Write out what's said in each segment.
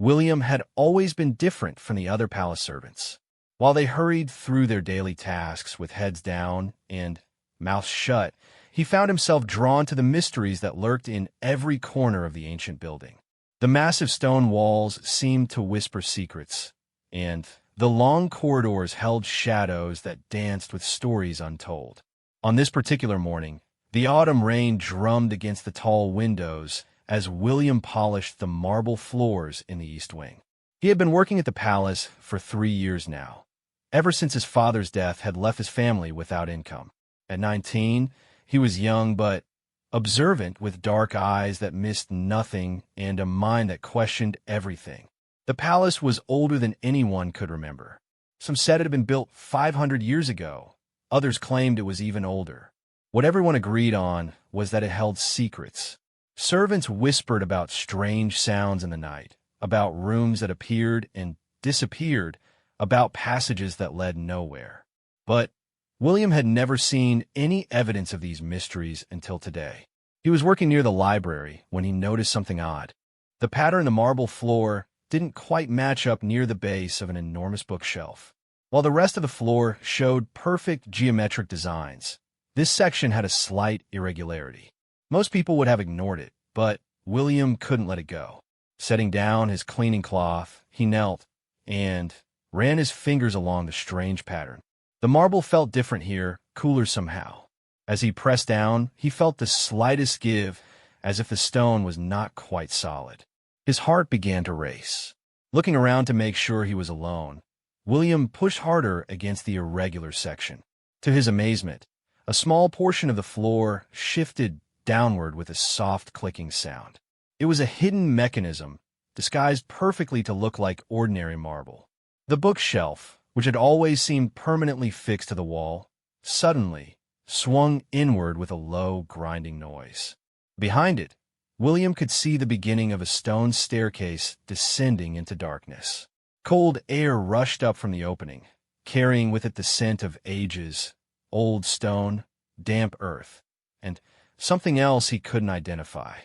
William had always been different from the other palace servants. While they hurried through their daily tasks with heads down and mouths shut, he found himself drawn to the mysteries that lurked in every corner of the ancient building. The massive stone walls seemed to whisper secrets, and the long corridors held shadows that danced with stories untold. On this particular morning, the autumn rain drummed against the tall windows as William polished the marble floors in the East Wing. He had been working at the palace for 3 years now, ever since his father's death had left his family without income. At 19, he was young but observant, with dark eyes that missed nothing and a mind that questioned everything. The palace was older than anyone could remember. Some said it had been built 500 years ago. Others claimed it was even older. What everyone agreed on was that it held secrets. Servants whispered about strange sounds in the night, about rooms that appeared and disappeared, about passages that led nowhere. But William had never seen any evidence of these mysteries until today. He was working near the library when he noticed something odd. The pattern in the marble floor didn't quite match up near the base of an enormous bookshelf. While the rest of the floor showed perfect geometric designs, this section had a slight irregularity. Most people would have ignored it, but William couldn't let it go. Setting down his cleaning cloth, he knelt and ran his fingers along the strange pattern. The marble felt different here, cooler somehow. As he pressed down, he felt the slightest give, as if the stone was not quite solid. His heart began to race. Looking around to make sure he was alone, William pushed harder against the irregular section. To his amazement, a small portion of the floor shifted downward with a soft clicking sound. It was a hidden mechanism, disguised perfectly to look like ordinary marble. The bookshelf, which had always seemed permanently fixed to the wall, suddenly swung inward with a low, grinding noise. Behind it, William could see the beginning of a stone staircase descending into darkness. Cold air rushed up from the opening, carrying with it the scent of ages, old stone, damp earth, and something else he couldn't identify.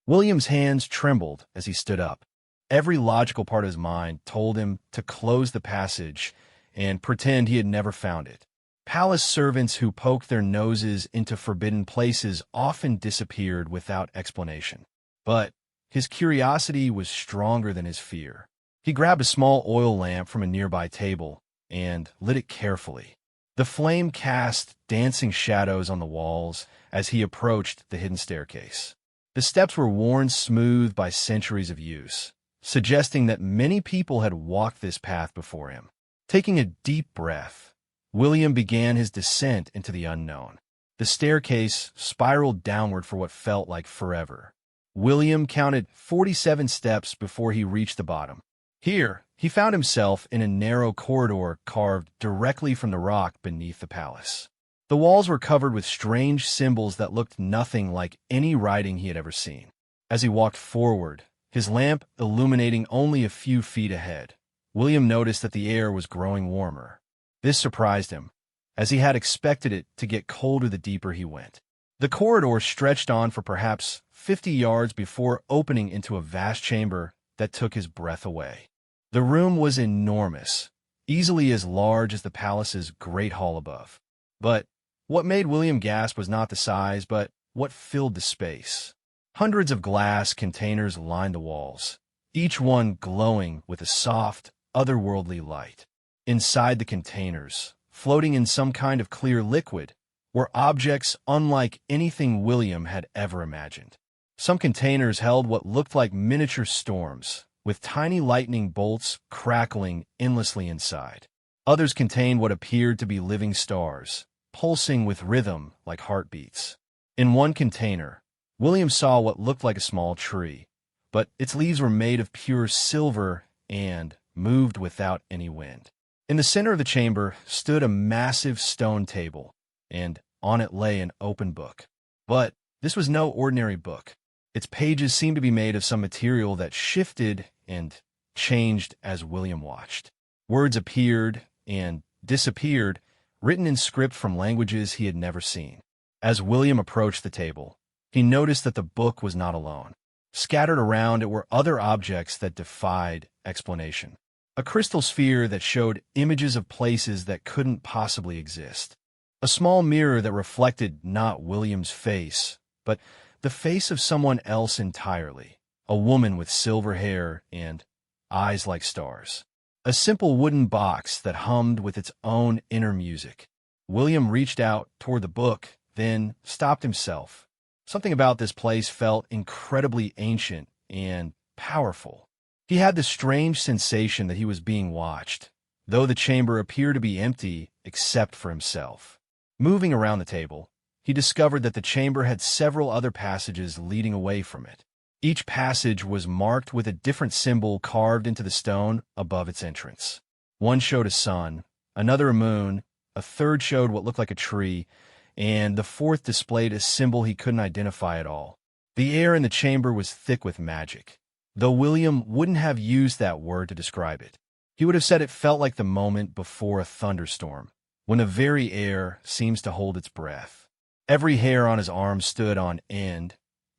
William's hands trembled as he stood up. Every logical part of his mind told him to close the passage and pretend he had never found it. Palace servants who poked their noses into forbidden places often disappeared without explanation. But his curiosity was stronger than his fear. He grabbed a small oil lamp from a nearby table and lit it carefully. The flame cast dancing shadows on the walls as he approached the hidden staircase. The steps were worn smooth by centuries of use, suggesting that many people had walked this path before him. Taking a deep breath, William began his descent into the unknown. The staircase spiraled downward for what felt like forever. William counted 47 steps before he reached the bottom. Here, he found himself in a narrow corridor carved directly from the rock beneath the palace. The walls were covered with strange symbols that looked nothing like any writing he had ever seen. As he walked forward, his lamp illuminating only a few feet ahead, William noticed that the air was growing warmer. This surprised him, as he had expected it to get colder the deeper he went. The corridor stretched on for perhaps 50 yards before opening into a vast chamber that took his breath away. The room was enormous, easily as large as the palace's great hall above. But what made William gasp was not the size, but what filled the space. Hundreds of glass containers lined the walls, each one glowing with a soft, otherworldly light. Inside the containers, floating in some kind of clear liquid, were objects unlike anything William had ever imagined. Some containers held what looked like miniature storms, with tiny lightning bolts crackling endlessly inside. Others contained what appeared to be living stars, pulsing with rhythm like heartbeats. In one container, William saw what looked like a small tree, but its leaves were made of pure silver and moved without any wind. In the center of the chamber stood a massive stone table, and on it lay an open book. But this was no ordinary book. Its pages seemed to be made of some material that shifted and changed as William watched. Words appeared and disappeared, written in script from languages he had never seen. As William approached the table, he noticed that the book was not alone. Scattered around it were other objects that defied explanation. A crystal sphere that showed images of places that couldn't possibly exist. A small mirror that reflected not William's face, but the face of someone else entirely. A woman with silver hair and eyes like stars. A simple wooden box that hummed with its own inner music. William reached out toward the book, then stopped himself. Something about this place felt incredibly ancient and powerful. He had the strange sensation that he was being watched, though the chamber appeared to be empty except for himself. Moving around the table, he discovered that the chamber had several other passages leading away from it. Each passage was marked with a different symbol carved into the stone above its entrance. One showed a sun, another a moon, a third showed what looked like a tree, and the fourth displayed a symbol he couldn't identify at all. The air in the chamber was thick with magic, though William wouldn't have used that word to describe it. He would have said it felt like the moment before a thunderstorm, when the very air seems to hold its breath. Every hair on his arm stood on end,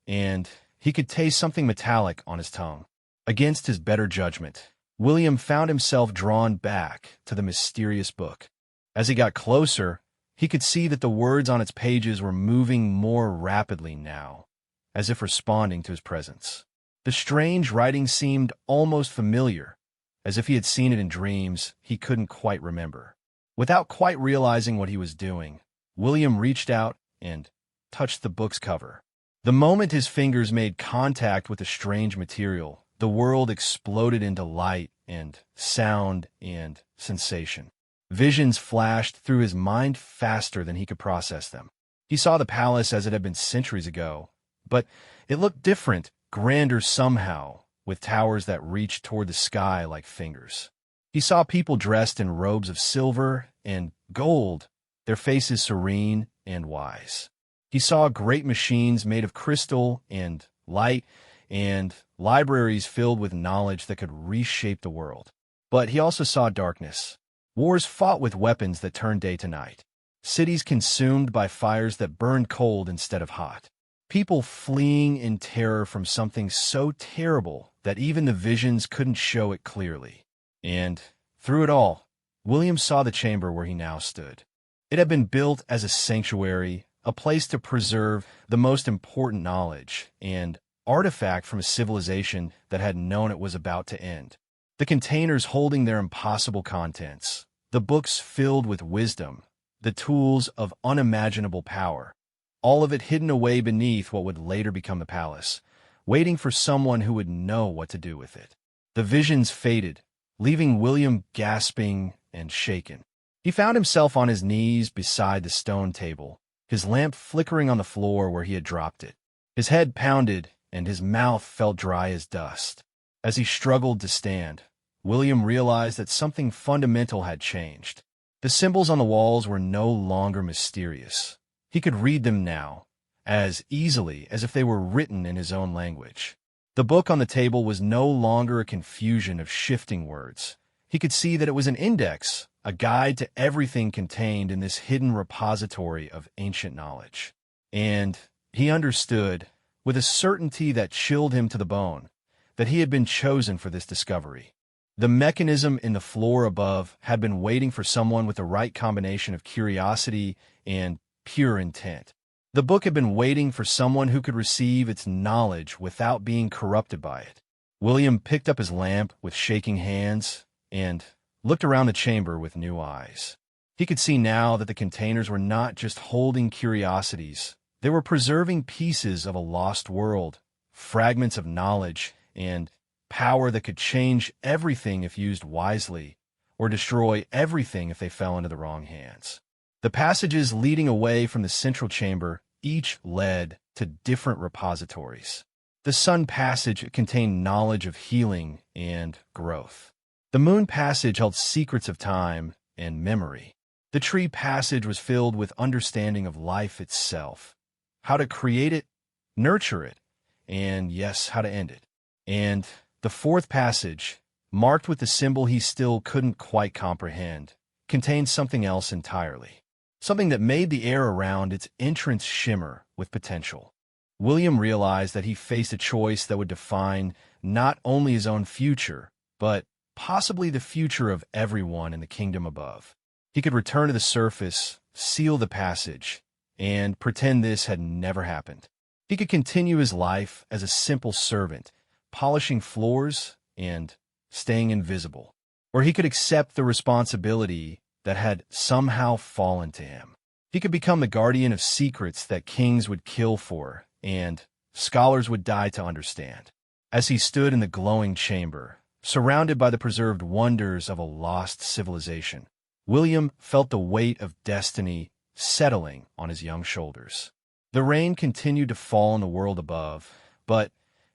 and he could taste something metallic on his tongue. Against his better judgment, William found himself drawn back to the mysterious book. As he got closer, he could see that the words on its pages were moving more rapidly now, as if responding to his presence. The strange writing seemed almost familiar, as if he had seen it in dreams he couldn't quite remember. Without quite realizing what he was doing, William reached out and touched the book's cover. The moment his fingers made contact with the strange material, the world exploded into light and sound and sensation. Visions flashed through his mind faster than he could process them. He saw the palace as it had been centuries ago, but it looked different, grander somehow, with towers that reached toward the sky like fingers. He saw people dressed in robes of silver and gold, their faces serene and wise. He saw great machines made of crystal and light, and libraries filled with knowledge that could reshape the world. But he also saw darkness. Wars fought with weapons that turned day to night. Cities consumed by fires that burned cold instead of hot. People fleeing in terror from something so terrible that even the visions couldn't show it clearly. And through it all, William saw the chamber where he now stood. It had been built as a sanctuary, a place to preserve the most important knowledge and artifact from a civilization that had known it was about to end. The containers holding their impossible contents, the books filled with wisdom, the tools of unimaginable power, all of it hidden away beneath what would later become the palace, waiting for someone who would know what to do with it. The visions faded, leaving William gasping and shaken. He found himself on his knees beside the stone table, his lamp flickering on the floor where he had dropped it. His head pounded, and his mouth felt dry as dust. As he struggled to stand, William realized that something fundamental had changed. The symbols on the walls were no longer mysterious. He could read them now, as easily as if they were written in his own language. The book on the table was no longer a confusion of shifting words. He could see that it was an index, a guide to everything contained in this hidden repository of ancient knowledge. And he understood, with a certainty that chilled him to the bone, that he had been chosen for this discovery. The mechanism in the floor above had been waiting for someone with the right combination of curiosity and pure intent. The book had been waiting for someone who could receive its knowledge without being corrupted by it. William picked up his lamp with shaking hands and looked around the chamber with new eyes. He could see now that the containers were not just holding curiosities. They were preserving pieces of a lost world, fragments of knowledge, and power that could change everything if used wisely, or destroy everything if they fell into the wrong hands. The passages leading away from the central chamber each led to different repositories. The sun passage contained knowledge of healing and growth. The moon passage held secrets of time and memory. The tree passage was filled with understanding of life itself, how to create it, nurture it, and yes, how to end it. And the fourth passage, marked with the symbol he still couldn't quite comprehend, contained something else entirely, something that made the air around its entrance shimmer with potential. William realized that he faced a choice that would define not only his own future, but possibly the future of everyone in the kingdom above. He could return to the surface, seal the passage, and pretend this had never happened. He could continue his life as a simple servant, polishing floors and staying invisible. Or he could accept the responsibility that had somehow fallen to him. He could become the guardian of secrets that kings would kill for and scholars would die to understand. As he stood in the glowing chamber, surrounded by the preserved wonders of a lost civilization, William felt the weight of destiny settling on his young shoulders. The rain continued to fall in the world above, but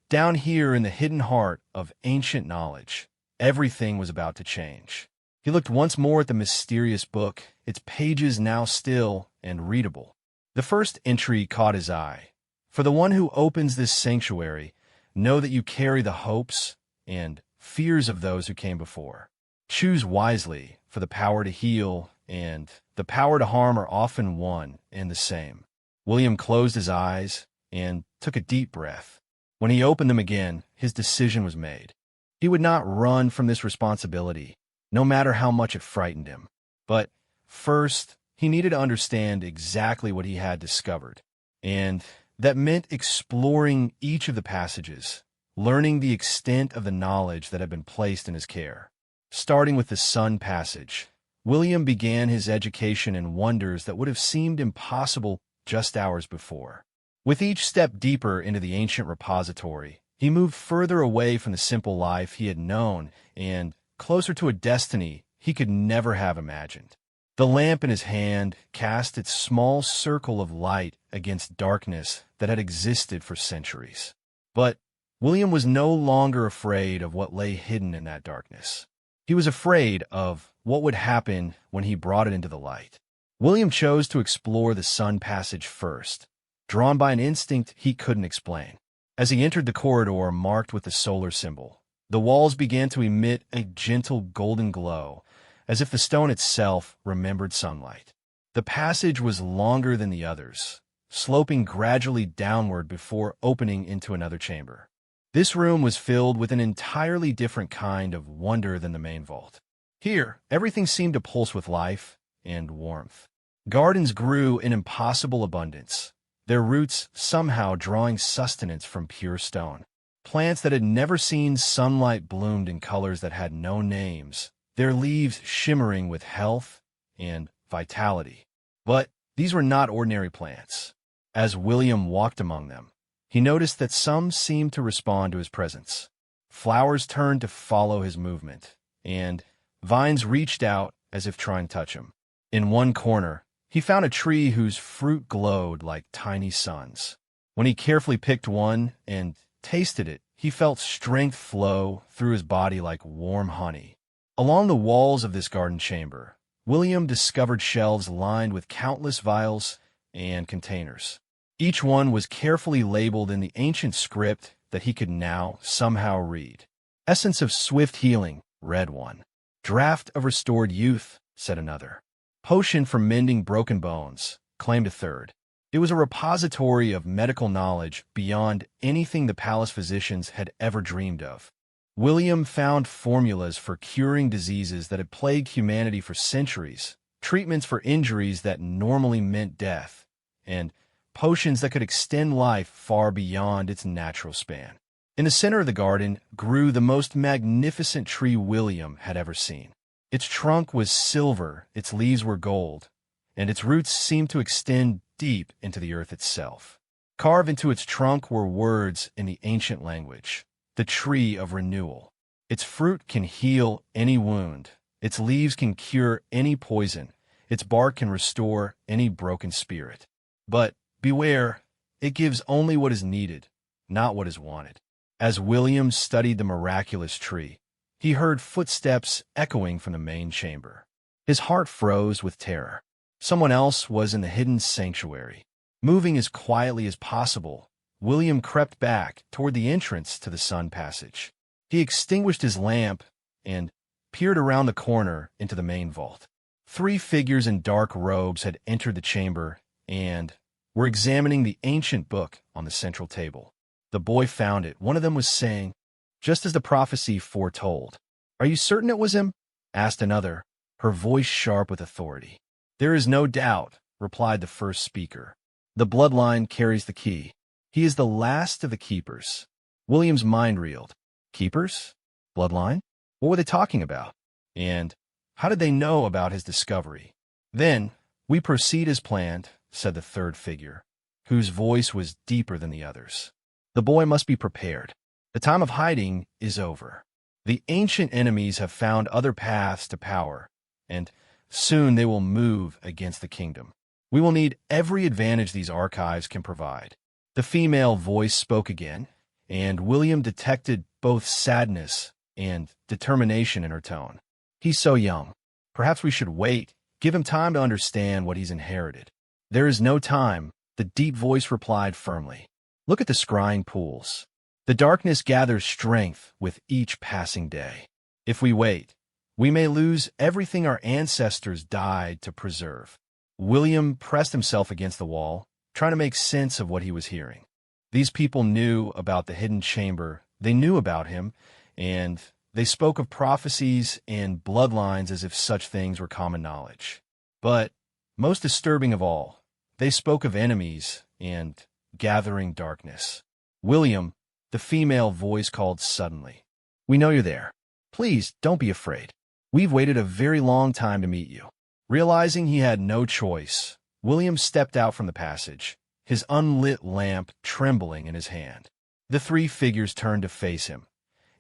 down here in the hidden heart of ancient knowledge, everything was about to change. He looked once more at the mysterious book, its pages now still and readable. The first entry caught his eye. For the one who opens this sanctuary, know that you carry the hopes and fears of those who came before. Choose wisely, for the power to heal and the power to harm are often one and the same. William closed his eyes and took a deep breath. When he opened them again, his decision was made. He would not run from this responsibility, no matter how much it frightened him. But first, he needed to understand exactly what he had discovered. And that meant exploring each of the passages, learning the extent of the knowledge that had been placed in his care. Starting with the Sun passage, William began his education in wonders that would have seemed impossible just hours before. With each step deeper into the ancient repository, he moved further away from the simple life he had known and closer to a destiny he could never have imagined. The lamp in his hand cast its small circle of light against darkness that had existed for centuries. But William was no longer afraid of what lay hidden in that darkness. He was afraid of what would happen when he brought it into the light. William chose to explore the Sun passage first, drawn by an instinct he couldn't explain. As he entered the corridor marked with the solar symbol, the walls began to emit a gentle golden glow, as if the stone itself remembered sunlight. The passage was longer than the others, sloping gradually downward before opening into another chamber. This room was filled with an entirely different kind of wonder than the main vault. Here, everything seemed to pulse with life and warmth. Gardens grew in impossible abundance, their roots somehow drawing sustenance from pure stone. Plants that had never seen sunlight bloomed in colors that had no names, their leaves shimmering with health and vitality. But these were not ordinary plants. As William walked among them, he noticed that some seemed to respond to his presence. Flowers turned to follow his movement, and vines reached out as if trying to touch him. In one corner, he found a tree whose fruit glowed like tiny suns. When he carefully picked one and tasted it, he felt strength flow through his body like warm honey. Along the walls of this garden chamber, William discovered shelves lined with countless vials and containers. Each one was carefully labeled in the ancient script that he could now somehow read. Essence of swift healing, read one. Draught of restored youth, said another. Potion for mending broken bones, claimed a third. It was a repository of medical knowledge beyond anything the palace physicians had ever dreamed of. William found formulas for curing diseases that had plagued humanity for centuries, treatments for injuries that normally meant death, and potions that could extend life far beyond its natural span. In the center of the garden grew the most magnificent tree William had ever seen. Its trunk was silver, its leaves were gold, and its roots seemed to extend deep into the earth itself. Carved into its trunk were words in the ancient language. The tree of renewal. Its fruit can heal any wound. Its leaves can cure any poison. Its bark can restore any broken spirit. But beware, it gives only what is needed, not what is wanted. As William studied the miraculous tree, he heard footsteps echoing from the main chamber. His heart froze with terror. Someone else was in the hidden sanctuary. Moving as quietly as possible, William crept back toward the entrance to the Sun passage. He extinguished his lamp and peered around the corner into the main vault. 3 figures in dark robes had entered the chamber and were examining the ancient book on the central table. The boy found it. One of them was saying, just as the prophecy foretold. "Are you certain it was him?" asked another, her voice sharp with authority. "There is no doubt," replied the first speaker. "The bloodline carries the key. He is the last of the keepers." William's mind reeled. Keepers? Bloodline? What were they talking about? And how did they know about his discovery? "Then, we proceed as planned," said the third figure, whose voice was deeper than the others. "The boy must be prepared. The time of hiding is over. The ancient enemies have found other paths to power, and soon they will move against the kingdom. We will need every advantage these archives can provide." The female voice spoke again, and William detected both sadness and determination in her tone. "He's so young. Perhaps we should wait, give him time to understand what he's inherited." "There is no time," the deep voice replied firmly. "Look at the scrying pools. The darkness gathers strength with each passing day. If we wait, we may lose everything our ancestors died to preserve." William pressed himself against the wall, trying to make sense of what he was hearing. These people knew about the hidden chamber, they knew about him, and they spoke of prophecies and bloodlines as if such things were common knowledge. But, most disturbing of all, they spoke of enemies and gathering darkness. "William," the female voice called suddenly. "We know you're there. Please, don't be afraid. We've waited a very long time to meet you." Realizing he had no choice, William stepped out from the passage, his unlit lamp trembling in his hand. The three figures turned to face him,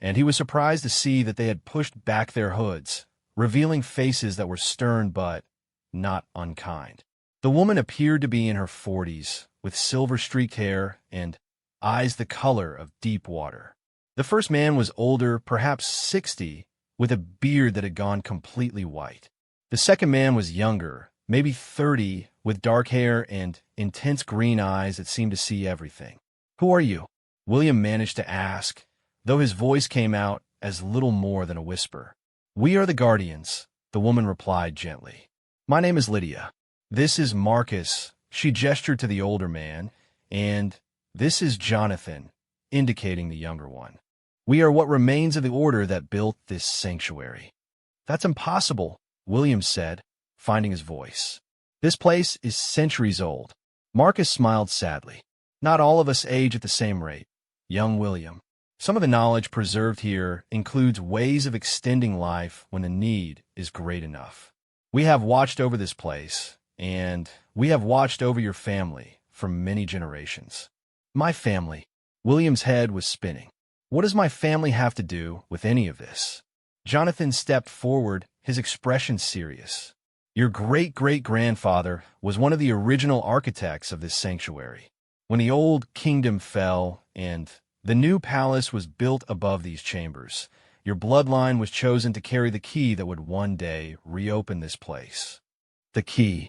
and he was surprised to see that they had pushed back their hoods, revealing faces that were stern but not unkind. The woman appeared to be in her 40s, with silver-streaked hair and eyes the color of deep water. The first man was older, perhaps 60, with a beard that had gone completely white. The second man was younger, maybe 30, with dark hair and intense green eyes that seemed to see everything. "Who are you?" William managed to ask, though his voice came out as little more than a whisper. "We are the Guardians," the woman replied gently. "My name is Lydia. This is Marcus," she gestured to the older man, "and this is Jonathan," indicating the younger one. "We are what remains of the order that built this sanctuary." "That's impossible," William said, finding his voice. "This place is centuries old." Marcus smiled sadly. "Not all of us age at the same rate, young William. Some of the knowledge preserved here includes ways of extending life when the need is great enough. We have watched over this place, and we have watched over your family for many generations." "My family?" William's head was spinning. "What does my family have to do with any of this?" Jonathan stepped forward, his expression serious. "Your great-great-grandfather was one of the original architects of this sanctuary. When the old kingdom fell and the new palace was built above these chambers, your bloodline was chosen to carry the key that would one day reopen this place." "The key."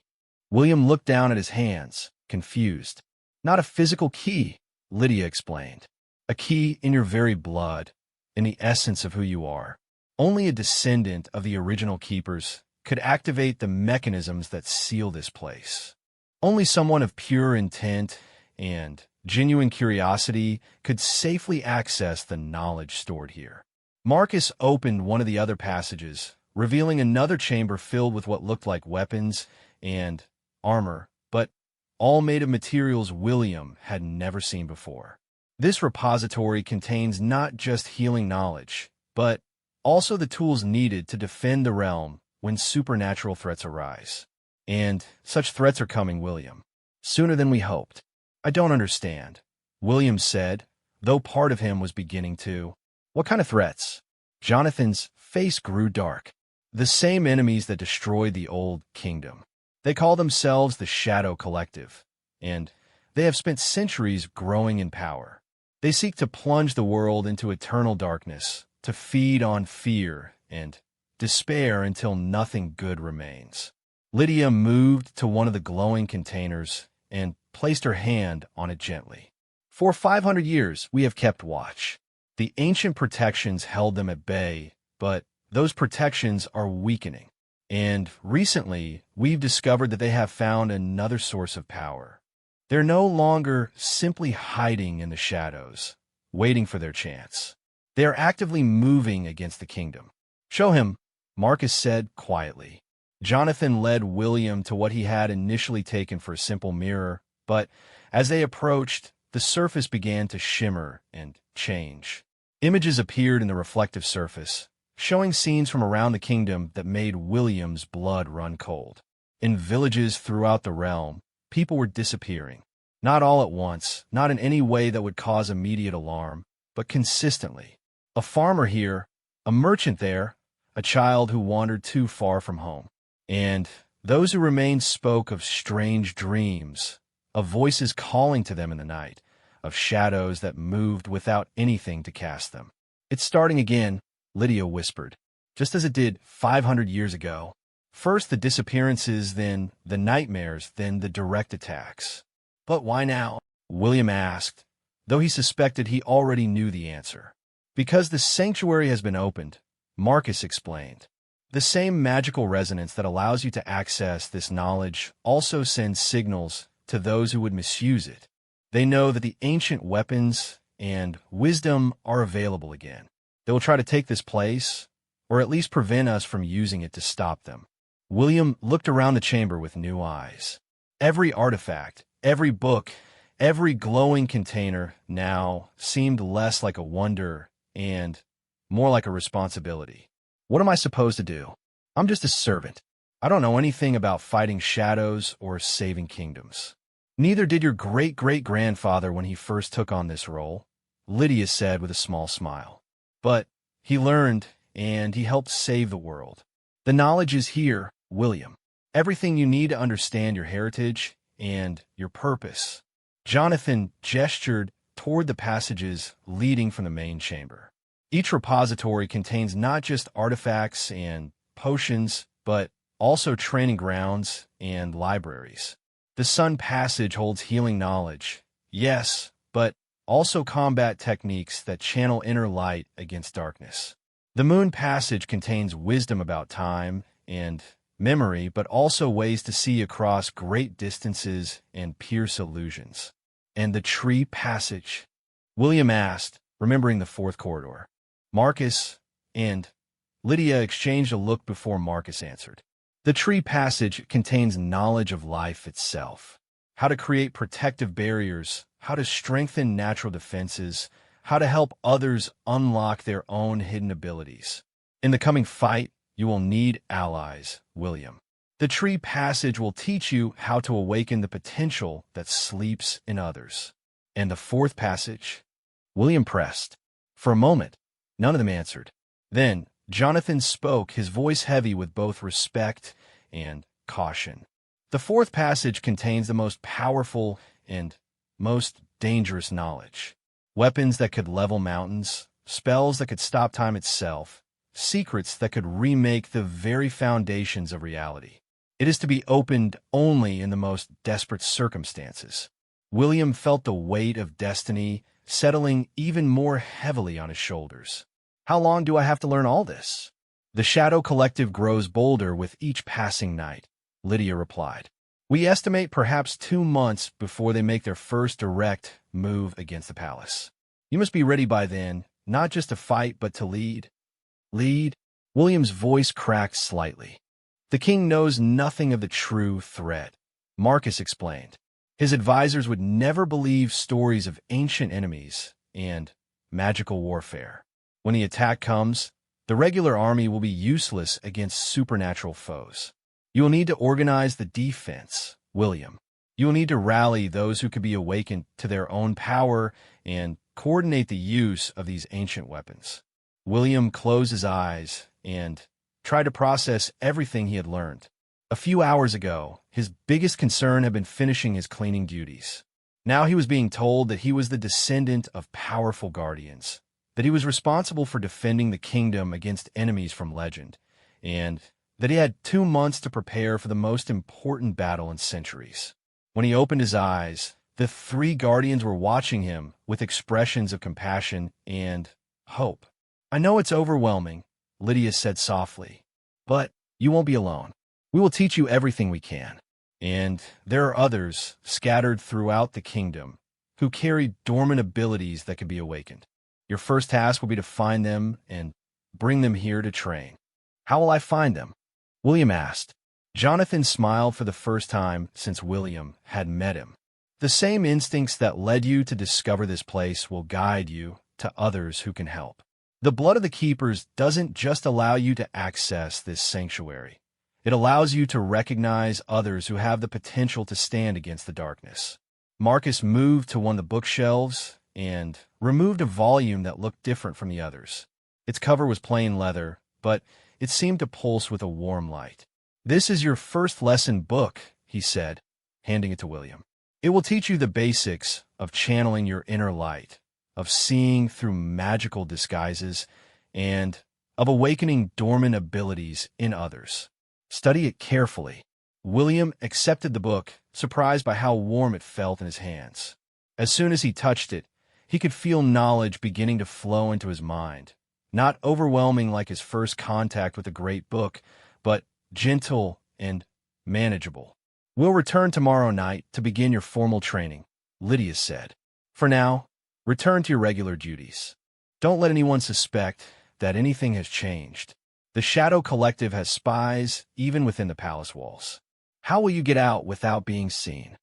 William looked down at his hands, confused. "Not a physical key," Lydia explained. "A key in your very blood, in the essence of who you are. Only a descendant of the original keepers could activate the mechanisms that seal this place. Only someone of pure intent and genuine curiosity could safely access the knowledge stored here." Marcus opened one of the other passages, revealing another chamber filled with what looked like weapons and armor, but all made of materials William had never seen before. This repository contains not just healing knowledge, but also the tools needed to defend the realm when supernatural threats arise. And such threats are coming, William. Sooner than we hoped. "I don't understand," William said, though part of him was beginning to. "What kind of threats?" Jonathan's face grew dark. "The same enemies that destroyed the old kingdom. They call themselves the Shadow Collective, and they have spent centuries growing in power. They seek to plunge the world into eternal darkness, to feed on fear and despair until nothing good remains." Lydia moved to one of the glowing containers and placed her hand on it gently. "For 500 years, we have kept watch. The ancient protections held them at bay, but those protections are weakening. And recently, we've discovered that they have found another source of power. They're no longer simply hiding in the shadows, waiting for their chance. They are actively moving against the kingdom. "Show him," Marcus said quietly. Jonathan led William to what he had initially taken for a simple mirror, but as they approached, the surface began to shimmer and change. Images appeared in the reflective surface, showing scenes from around the kingdom that made William's blood run cold. In villages throughout the realm, people were disappearing. Not all at once, not in any way that would cause immediate alarm, but consistently. A farmer here, a merchant there, a child who wandered too far from home. And those who remained spoke of strange dreams, of voices calling to them in the night, of shadows that moved without anything to cast them. "It's starting again," Lydia whispered, "just as it did 500 years ago. First the disappearances, then the nightmares, then the direct attacks." "But why now?" William asked, though he suspected he already knew the answer. "Because the sanctuary has been opened," Marcus explained. "The same magical resonance that allows you to access this knowledge also sends signals to those who would misuse it. They know that the ancient weapons and wisdom are available again. They will try to take this place, or at least prevent us from using it to stop them." William looked around the chamber with new eyes. Every artifact, every book, every glowing container now seemed less like a wonder and more like a responsibility. "What am I supposed to do? I'm just a servant. I don't know anything about fighting shadows or saving kingdoms." "Neither did your great-great-grandfather when he first took on this role," Lydia said with a small smile. "But he learned, and he helped save the world. The knowledge is here, William. Everything you need to understand your heritage and your purpose." Jonathan gestured toward the passages leading from the main chamber. Each repository contains not just artifacts and potions, but also training grounds and libraries. The Sun Passage holds healing knowledge, yes, but also combat techniques that channel inner light against darkness. The Moon Passage contains wisdom about time and memory, but also ways to see across great distances and pierce illusions. "And the Tree Passage?" William asked, remembering the fourth corridor. Marcus and Lydia exchanged a look before Marcus answered. "The Tree Passage contains knowledge of life itself. How to create protective barriers, how to strengthen natural defenses, how to help others unlock their own hidden abilities. In the coming fight, you will need allies, William. The Tree Passage will teach you how to awaken the potential that sleeps in others." "And the fourth passage?" William pressed. For a moment, none of them answered. Then Jonathan spoke, his voice heavy with both respect and caution. "The fourth passage contains the most powerful and most dangerous knowledge. Weapons that could level mountains, spells that could stop time itself, secrets that could remake the very foundations of reality. It is to be opened only in the most desperate circumstances." William felt the weight of destiny settling even more heavily on his shoulders. "How long do I have to learn all this?" "The Shadow Collective grows bolder with each passing night," Lydia replied. "We estimate perhaps 2 months before they make their first direct move against the palace. You must be ready by then, not just to fight, but to lead." "Lead?" William's voice cracked slightly. "The king knows nothing of the true threat," Marcus explained. "His advisors would never believe stories of ancient enemies and magical warfare. When the attack comes, the regular army will be useless against supernatural foes. You will need to organize the defense, William. You will need to rally those who could be awakened to their own power and coordinate the use of these ancient weapons." William closed his eyes and tried to process everything he had learned. A few hours ago, his biggest concern had been finishing his cleaning duties. Now he was being told that he was the descendant of powerful guardians, that he was responsible for defending the kingdom against enemies from legend, and that he had 2 months to prepare for the most important battle in centuries. When he opened his eyes, the 3 guardians were watching him with expressions of compassion and hope. "I know it's overwhelming," Lydia said softly, "but you won't be alone. We will teach you everything we can." And there are others scattered throughout the kingdom who carry dormant abilities that can be awakened. Your first task will be to find them and bring them here to train. How will I find them? William asked. Jonathan smiled for the first time since William had met him. The same instincts that led you to discover this place will guide you to others who can help. The blood of the keepers doesn't just allow you to access this sanctuary. It allows you to recognize others who have the potential to stand against the darkness. Marcus moved to one of the bookshelves and removed a volume that looked different from the others. Its cover was plain leather, but it seemed to pulse with a warm light. "This is your first lesson book," he said, handing it to William. "It will teach you the basics of channeling your inner light, of seeing through magical disguises, and of awakening dormant abilities in others. Study it carefully." William accepted the book, surprised by how warm it felt in his hands. As soon as he touched it, he could feel knowledge beginning to flow into his mind, not overwhelming like his first contact with a great book, but gentle and manageable. "We'll return tomorrow night to begin your formal training," Lydia said. "For now, return to your regular duties. Don't let anyone suspect that anything has changed. The Shadow Collective has spies even within the palace walls. How will you get out without being seen?"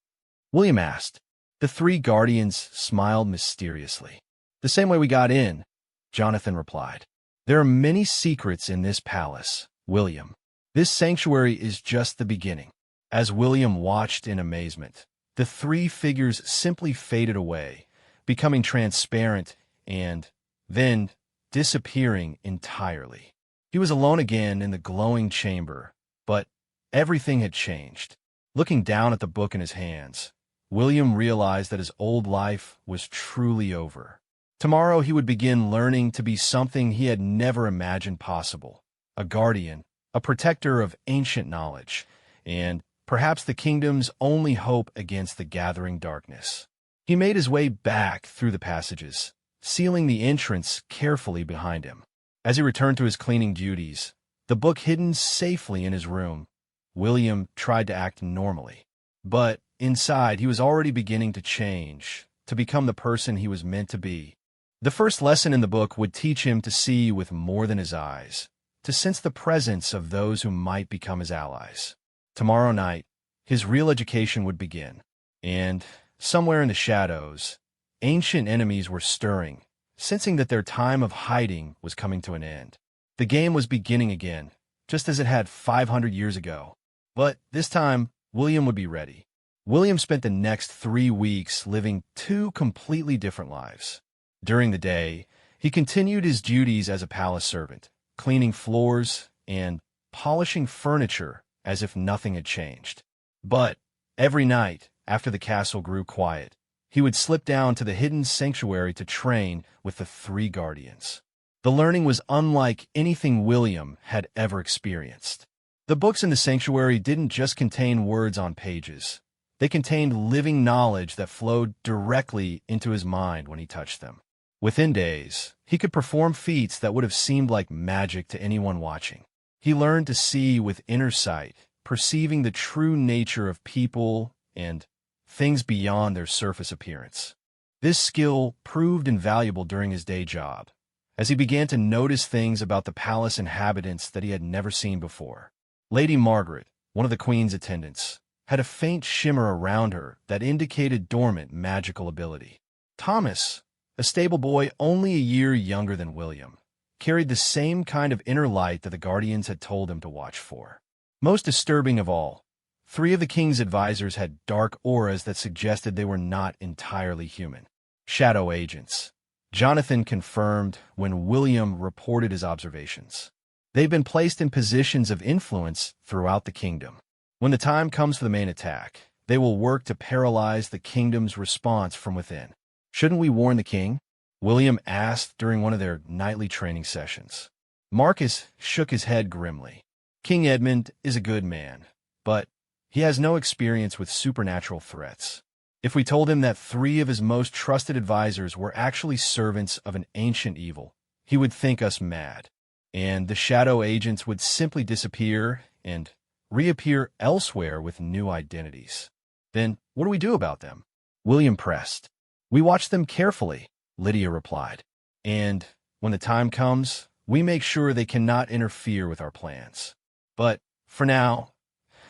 William asked. The three guardians smiled mysteriously. "The same way we got in," Jonathan replied. "There are many secrets in this palace, William. This sanctuary is just the beginning." As William watched in amazement, the three figures simply faded away, becoming transparent and then disappearing entirely. He was alone again in the glowing chamber, but everything had changed. Looking down at the book in his hands, William realized that his old life was truly over. Tomorrow he would begin learning to be something he had never imagined possible: a guardian, a protector of ancient knowledge, and perhaps the kingdom's only hope against the gathering darkness. He made his way back through the passages, sealing the entrance carefully behind him. As he returned to his cleaning duties, the book hidden safely in his room, William tried to act normally. But inside, he was already beginning to change, to become the person he was meant to be. The first lesson in the book would teach him to see with more than his eyes, to sense the presence of those who might become his allies. Tomorrow night, his real education would begin, and somewhere in the shadows, ancient enemies were stirring, sensing that their time of hiding was coming to an end. The game was beginning again, just as it had 500 years ago. But this time, William would be ready. William spent the next 3 weeks living 2 completely different lives. During the day, he continued his duties as a palace servant, cleaning floors and polishing furniture as if nothing had changed. But every night, after the castle grew quiet, he would slip down to the hidden sanctuary to train with the 3 guardians. The learning was unlike anything William had ever experienced. The books in the sanctuary didn't just contain words on pages. They contained living knowledge that flowed directly into his mind when he touched them. Within days, he could perform feats that would have seemed like magic to anyone watching. He learned to see with inner sight, perceiving the true nature of people and things beyond their surface appearance. This skill proved invaluable during his day job, as he began to notice things about the palace inhabitants that he had never seen before. Lady Margaret, one of the Queen's attendants, had a faint shimmer around her that indicated dormant magical ability. Thomas, a stable boy only a year younger than William, carried the same kind of inner light that the guardians had told him to watch for. Most disturbing of all, 3 of the king's advisors had dark auras that suggested they were not entirely human. Shadow agents. Jonathan confirmed when William reported his observations. They've been placed in positions of influence throughout the kingdom. When the time comes for the main attack, they will work to paralyze the kingdom's response from within. "Shouldn't we warn the king?" William asked during one of their nightly training sessions. Marcus shook his head grimly. "King Edmund is a good man, but he has no experience with supernatural threats. If we told him that 3 of his most trusted advisors were actually servants of an ancient evil, he would think us mad, and the shadow agents would simply disappear and reappear elsewhere with new identities. Then, what do we do about them? William pressed. We watch them carefully, Lydia replied. And when the time comes, we make sure they cannot interfere with our plans. But, for now,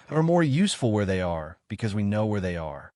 are more useful where they are because we know where they are.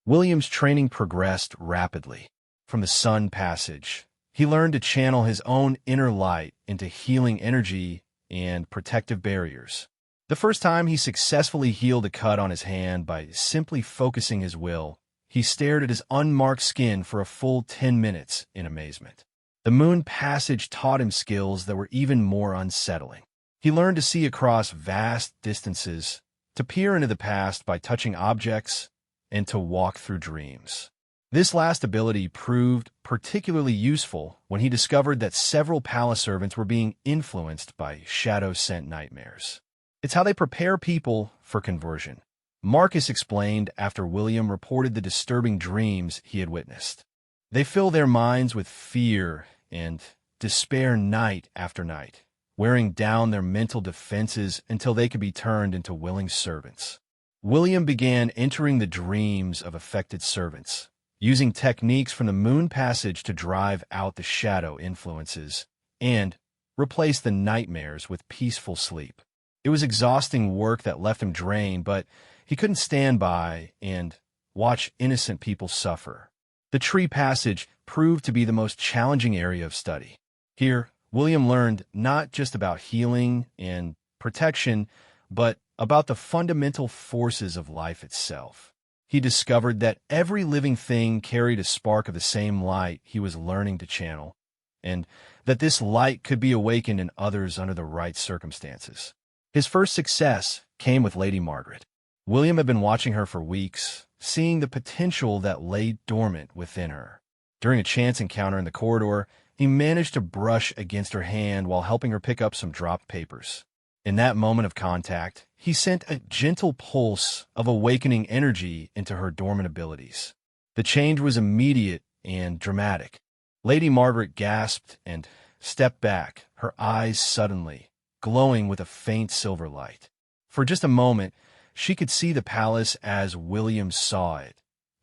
William's training progressed rapidly. From the sun passage, he learned to channel his own inner light into healing energy and protective barriers. The first time he successfully healed a cut on his hand by simply focusing his will, he stared at his unmarked skin for a full 10 minutes in amazement. The moon passage taught him skills that were even more unsettling. He learned to see across vast distances, to peer into the past by touching objects, and to walk through dreams. This last ability proved particularly useful when he discovered that several palace servants were being influenced by shadow-sent nightmares. It's how they prepare people for conversion, Marcus explained after William reported the disturbing dreams he had witnessed. They fill their minds with fear and despair night after night, wearing down their mental defenses until they could be turned into willing servants. William began entering the dreams of affected servants, using techniques from the moon passage to drive out the shadow influences and replace the nightmares with peaceful sleep. It was exhausting work that left him drained, but he couldn't stand by and watch innocent people suffer. The tree passage proved to be the most challenging area of study. Here, William learned not just about healing and protection, but about the fundamental forces of life itself. He discovered that every living thing carried a spark of the same light he was learning to channel, and that this light could be awakened in others under the right circumstances. His first success came with Lady Margaret. William had been watching her for weeks, seeing the potential that lay dormant within her. During a chance encounter in the corridor, he managed to brush against her hand while helping her pick up some dropped papers. In that moment of contact, he sent a gentle pulse of awakening energy into her dormant abilities. The change was immediate and dramatic. Lady Margaret gasped and stepped back, her eyes suddenly glowing with a faint silver light. For just a moment, she could see the palace as William saw it.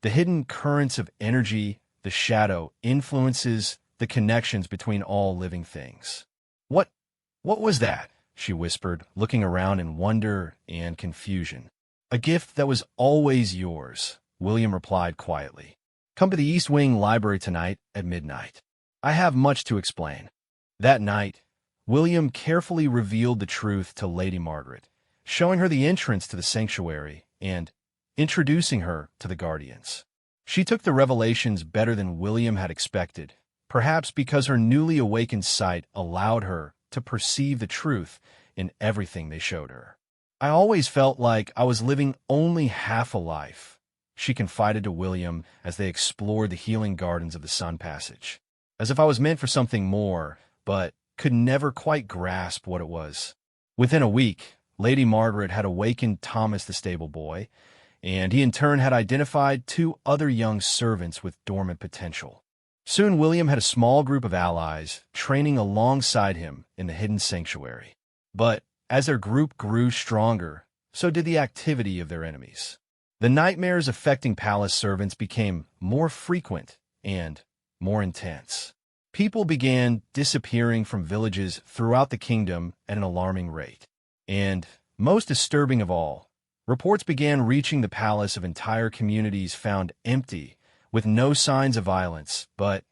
The hidden currents of energy, the shadow influences, the connections between all living things. What was that? She whispered, looking around in wonder and confusion. A gift that was always yours, William replied quietly. Come to the East Wing Library tonight at midnight. I have much to explain. That night, William carefully revealed the truth to Lady Margaret, showing her the entrance to the sanctuary and introducing her to the guardians. She took the revelations better than William had expected, perhaps because her newly awakened sight allowed her to perceive the truth in everything they showed her. I always felt like I was living only half a life, she confided to William as they explored the healing gardens of the Sun Passage, as if I was meant for something more, but could never quite grasp what it was. Within a week, Lady Margaret had awakened Thomas the stable boy, and he in turn had identified 2 other young servants with dormant potential. Soon William had a small group of allies training alongside him in the hidden sanctuary. But as their group grew stronger, so did the activity of their enemies. The nightmares affecting palace servants became more frequent and more intense. People began disappearing from villages throughout the kingdom at an alarming rate. And, most disturbing of all, reports began reaching the palace of entire communities found empty, with no signs of violence, but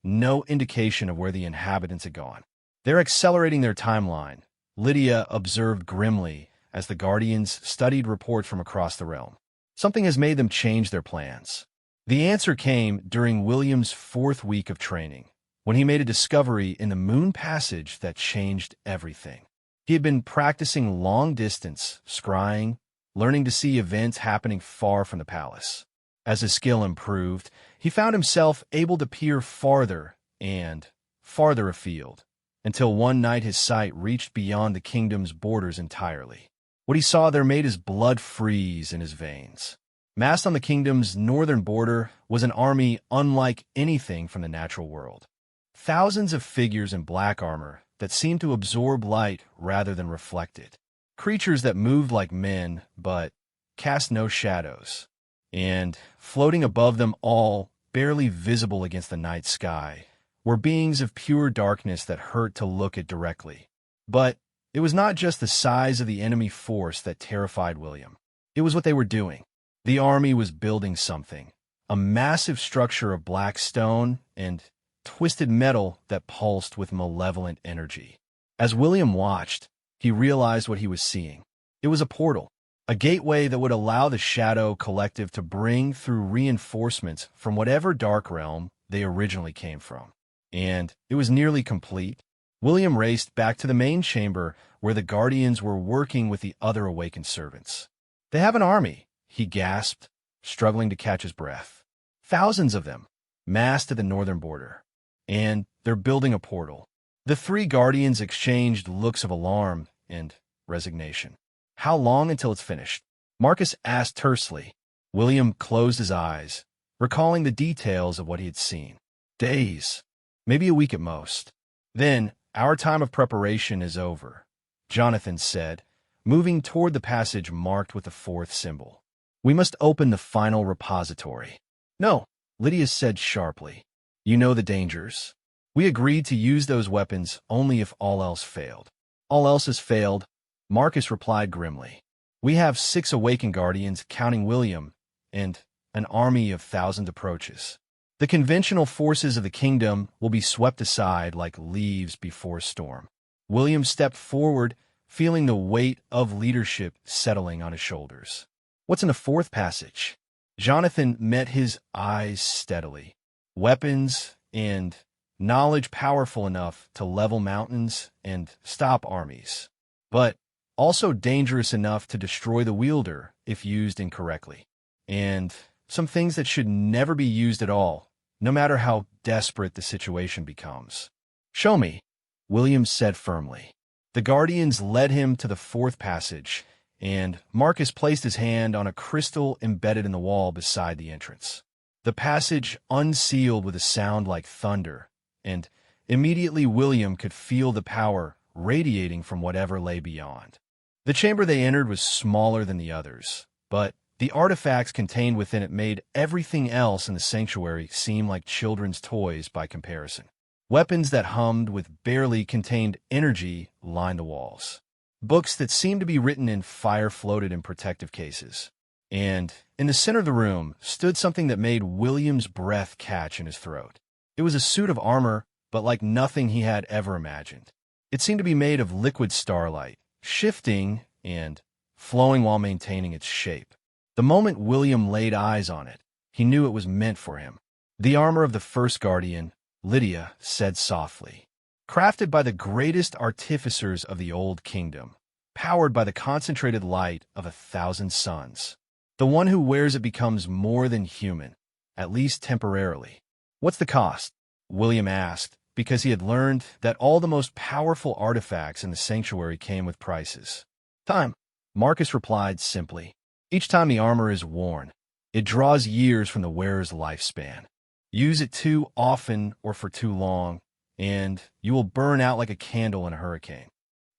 no indication of where the inhabitants had gone. They're accelerating their timeline, Lydia observed grimly as the Guardians studied reports from across the realm. Something has made them change their plans. The answer came during William's 4th week of training, when he made a discovery in the moon passage that changed everything. He had been practicing long-distance scrying, learning to see events happening far from the palace. As his skill improved, he found himself able to peer farther and farther afield, until one night his sight reached beyond the kingdom's borders entirely. What he saw there made his blood freeze in his veins. Massed on the kingdom's northern border was an army unlike anything from the natural world. Thousands of figures in black armor that seemed to absorb light rather than reflect it. creatures that moved like men but cast no shadows. And floating above them all, barely visible against the night sky, were beings of pure darkness that hurt to look at directly. But it was not just the size of the enemy force that terrified William. It was what they were doing. The army was building something, a massive structure of black stone and twisted metal that pulsed with malevolent energy. As William watched, he realized what he was seeing. It was a portal, a gateway that would allow the Shadow Collective to bring through reinforcements from whatever dark realm they originally came from. And it was nearly complete. William raced back to the main chamber where the Guardians were working with the other awakened servants. "They have an army," he gasped, struggling to catch his breath. "Thousands of them, massed at the northern border. And they're building a portal." The three Guardians exchanged looks of alarm and resignation. "How long until it's finished?" Marcus asked tersely. William closed his eyes, recalling the details of what he had seen. "Days, maybe a week at most. Then, our time of preparation is over," Jonathan said, moving toward the passage marked with the fourth symbol. "We must open the final repository." "No," Lydia said sharply. "You know the dangers. We agreed to use those weapons only if all else failed." "All else has failed," Marcus replied grimly. "We have 6 awakened Guardians, counting William, and an army of 1,000 approaches. The conventional forces of the kingdom will be swept aside like leaves before a storm." William stepped forward, feeling the weight of leadership settling on his shoulders. "What's in the fourth passage?" Jonathan met his eyes steadily. "Weapons and knowledge powerful enough to level mountains and stop armies, but also dangerous enough to destroy the wielder if used incorrectly. And some things that should never be used at all, no matter how desperate the situation becomes." "Show me," William said firmly. The Guardians led him to the fourth passage, and Marcus placed his hand on a crystal embedded in the wall beside the entrance. The passage unsealed with a sound like thunder, and immediately William could feel the power radiating from whatever lay beyond. The chamber they entered was smaller than the others, but the artifacts contained within it made everything else in the sanctuary seem like children's toys by comparison. Weapons that hummed with barely contained energy lined the walls. Books that seemed to be written in fire floated in protective cases. And in the center of the room stood something that made William's breath catch in his throat. It was a suit of armor, but like nothing he had ever imagined. It seemed to be made of liquid starlight, shifting and flowing while maintaining its shape. The moment William laid eyes on it, he knew it was meant for him. "The armor of the first Guardian," Lydia said softly. "Crafted by the greatest artificers of the Old Kingdom, powered by the concentrated light of 1,000 suns. The one who wears it becomes more than human, at least temporarily." "What's the cost?" William asked, because he had learned that all the most powerful artifacts in the sanctuary came with prices. "Time," Marcus replied simply. "Each time the armor is worn, it draws years from the wearer's lifespan. Use it too often or for too long, and you will burn out like a candle in a hurricane."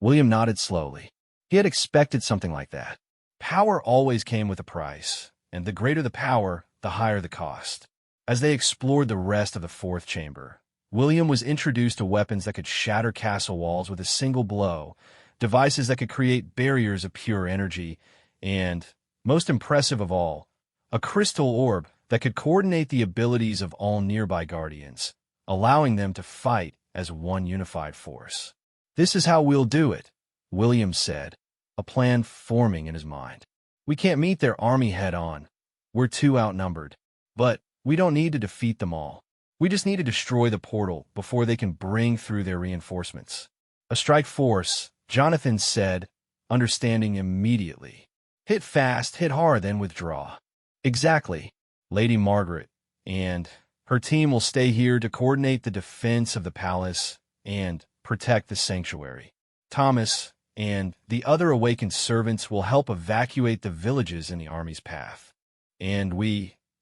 William nodded slowly. He had expected something like that. Power always came with a price, and the greater the power, the higher the cost. As they explored the rest of the fourth chamber, William was introduced to weapons that could shatter castle walls with a single blow, devices that could create barriers of pure energy, and, most impressive of all, a crystal orb that could coordinate the abilities of all nearby Guardians, allowing them to fight as one unified force. "This is how we'll do it," William said, a plan forming in his mind. "We can't meet their army head-on. We're too outnumbered. But we don't need to defeat them all. We just need to destroy the portal before they can bring through their reinforcements." "A strike force," Jonathan said, understanding immediately. "Hit fast, hit hard, then withdraw." "Exactly. Lady Margaret and her team will stay here to coordinate the defense of the palace and protect the sanctuary. Thomas and the other awakened servants will help evacuate the villages in the army's path. And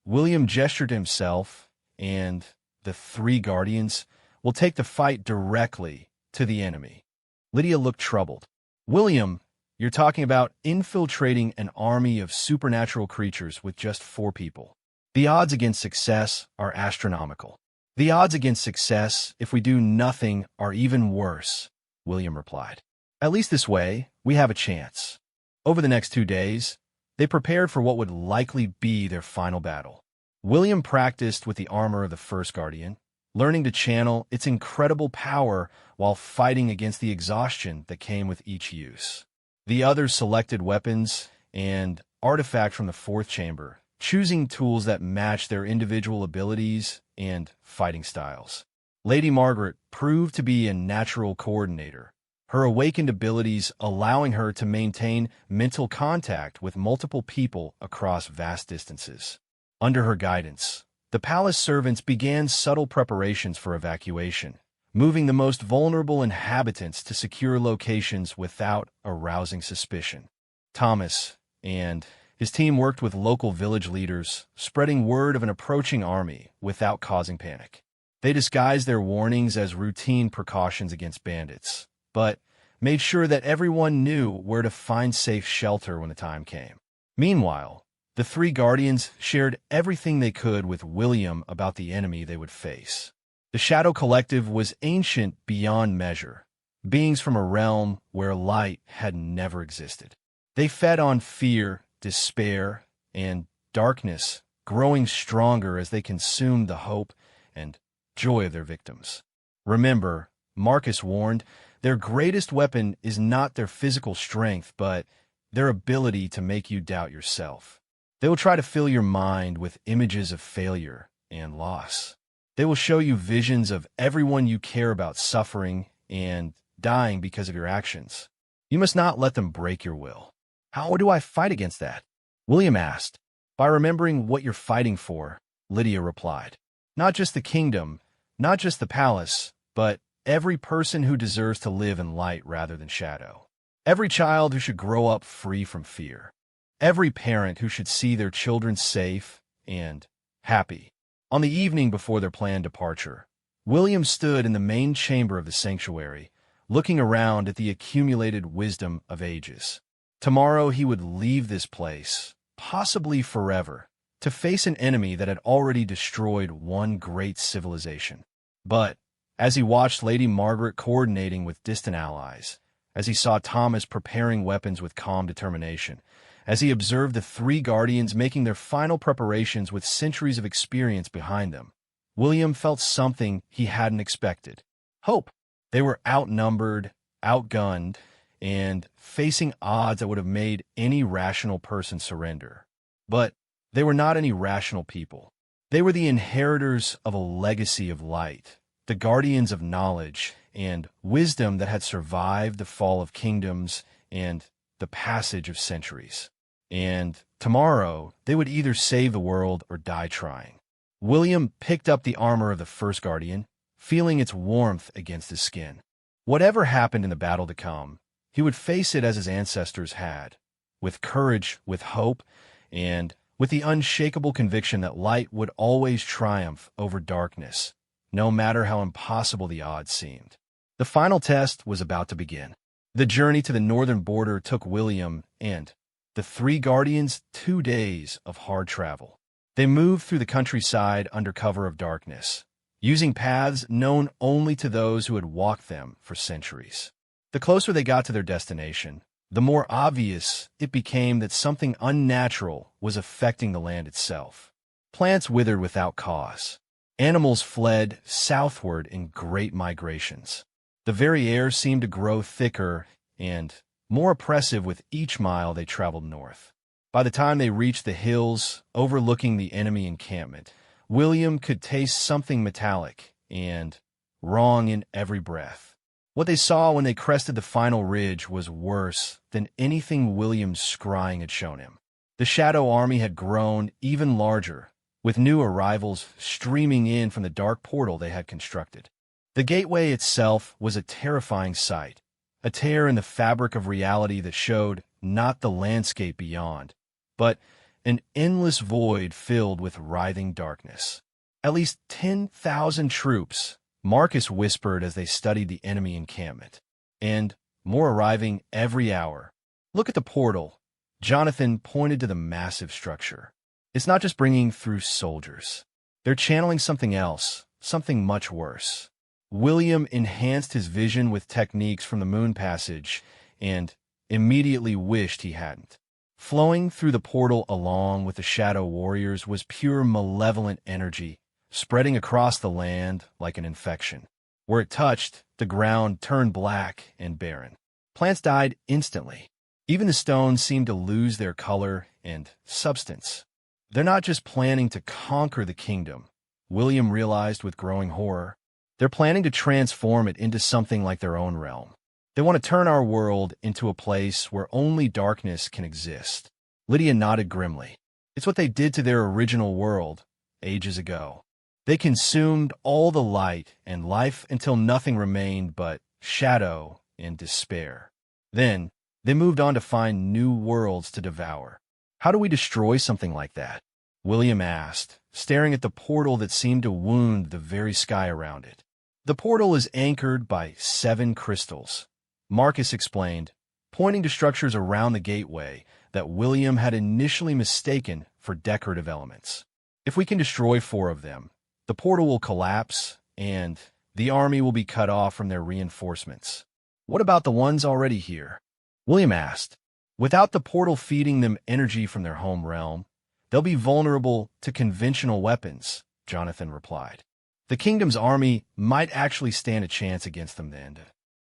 William gestured to himself, and the 3 Guardians will take the fight directly to the enemy." Lydia looked troubled. William, You're talking about infiltrating an army of supernatural creatures with just 4 people. The odds against success are astronomical. The odds against success, if we do nothing, are even worse, William replied. At least this way, we have a chance. Over the next 2 days, they prepared for what would likely be their final battle. William practiced with the armor of the First Guardian, learning to channel its incredible power while fighting against the exhaustion that came with each use. The others selected weapons and artifacts from the fourth chamber, choosing tools that matched their individual abilities and fighting styles. Lady Margaret proved to be a natural coordinator, her awakened abilities allowing her to maintain mental contact with multiple people across vast distances. Under her guidance, the palace servants began subtle preparations for evacuation, moving the most vulnerable inhabitants to secure locations without arousing suspicion. Thomas and his team worked with local village leaders, spreading word of an approaching army without causing panic. They disguised their warnings as routine precautions against bandits, but made sure that everyone knew where to find safe shelter when the time came. Meanwhile, the 3 guardians shared everything they could with William about the enemy they would face. The Shadow Collective was ancient beyond measure, beings from a realm where light had never existed. They fed on fear, despair, and darkness, growing stronger as they consumed the hope and joy of their victims. Remember, Marcus warned, their greatest weapon is not their physical strength, but their ability to make you doubt yourself. They will try to fill your mind with images of failure and loss. They will show you visions of everyone you care about suffering and dying because of your actions. You must not let them break your will. How do I fight against that? William asked. By remembering what you're fighting for, Lydia replied. Not just the kingdom, not just the palace, but every person who deserves to live in light rather than shadow. Every child who should grow up free from fear. Every parent who should see their children safe and happy. On the evening before their planned departure, William stood in the main chamber of the sanctuary, looking around at the accumulated wisdom of ages. Tomorrow he would leave this place, possibly forever, to face an enemy that had already destroyed one great civilization. But as he watched Lady Margaret coordinating with distant allies, as he saw Thomas preparing weapons with calm determination, as he observed the 3 guardians making their final preparations with centuries of experience behind them, William felt something he hadn't expected. Hope. They were outnumbered, outgunned, and facing odds that would have made any rational person surrender. But they were not any rational people. They were the inheritors of a legacy of light, the guardians of knowledge and wisdom that had survived the fall of kingdoms and the passage of centuries. And tomorrow, they would either save the world or die trying. William picked up the armor of the First Guardian, feeling its warmth against his skin. Whatever happened in the battle to come, he would face it as his ancestors had, with courage, with hope, and with the unshakable conviction that light would always triumph over darkness, no matter how impossible the odds seemed. The final test was about to begin. The journey to the northern border took William and the 3 guardians 2 days of hard travel. They moved through the countryside under cover of darkness, using paths known only to those who had walked them for centuries. The closer they got to their destination, the more obvious it became that something unnatural was affecting the land itself. Plants withered without cause. Animals fled southward in great migrations. The very air seemed to grow thicker and more oppressive with each mile they traveled north. By the time they reached the hills overlooking the enemy encampment, William could taste something metallic and wrong in every breath. What they saw when they crested the final ridge was worse than anything William's scrying had shown him. The Shadow Army had grown even larger, with new arrivals streaming in from the dark portal they had constructed. The gateway itself was a terrifying sight, a tear in the fabric of reality that showed not the landscape beyond, but an endless void filled with writhing darkness. At least 10,000 troops, Marcus whispered as they studied the enemy encampment, and more arriving every hour. Look at the portal. Jonathan pointed to the massive structure. It's not just bringing through soldiers. They're channeling something else, something much worse. William enhanced his vision with techniques from the moon passage and immediately wished he hadn't. Flowing through the portal along with the shadow warriors was pure malevolent energy, spreading across the land like an infection. Where it touched, the ground turned black and barren. Plants died instantly. Even the stones seemed to lose their color and substance. They're not just planning to conquer the kingdom, William realized with growing horror. They're planning to transform it into something like their own realm. They want to turn our world into a place where only darkness can exist. Lydia nodded grimly. It's what they did to their original world, ages ago. They consumed all the light and life until nothing remained but shadow and despair. Then, they moved on to find new worlds to devour. How do we destroy something like that? William asked, staring at the portal that seemed to wound the very sky around it. The portal is anchored by 7 crystals, Marcus explained, pointing to structures around the gateway that William had initially mistaken for decorative elements. If we can destroy 4 of them, the portal will collapse, and the army will be cut off from their reinforcements. What about the ones already here? William asked. Without the portal feeding them energy from their home realm, they'll be vulnerable to conventional weapons, Jonathan replied. The kingdom's army might actually stand a chance against them then.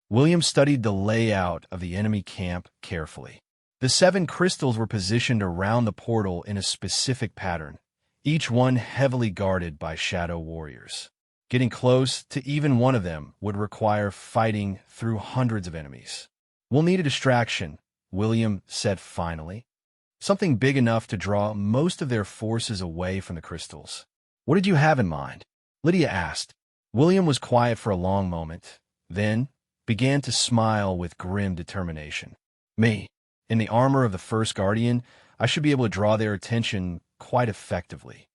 William studied the layout of the enemy camp carefully. The 7 crystals were positioned around the portal in a specific pattern, each one heavily guarded by shadow warriors. Getting close to even one of them would require fighting through hundreds of enemies. We'll need a distraction, William said finally. Something big enough to draw most of their forces away from the crystals. What did you have in mind? Lydia asked. William was quiet for a long moment, then began to smile with grim determination. Me, in the armor of the first guardian, I should be able to draw their attention quite effectively.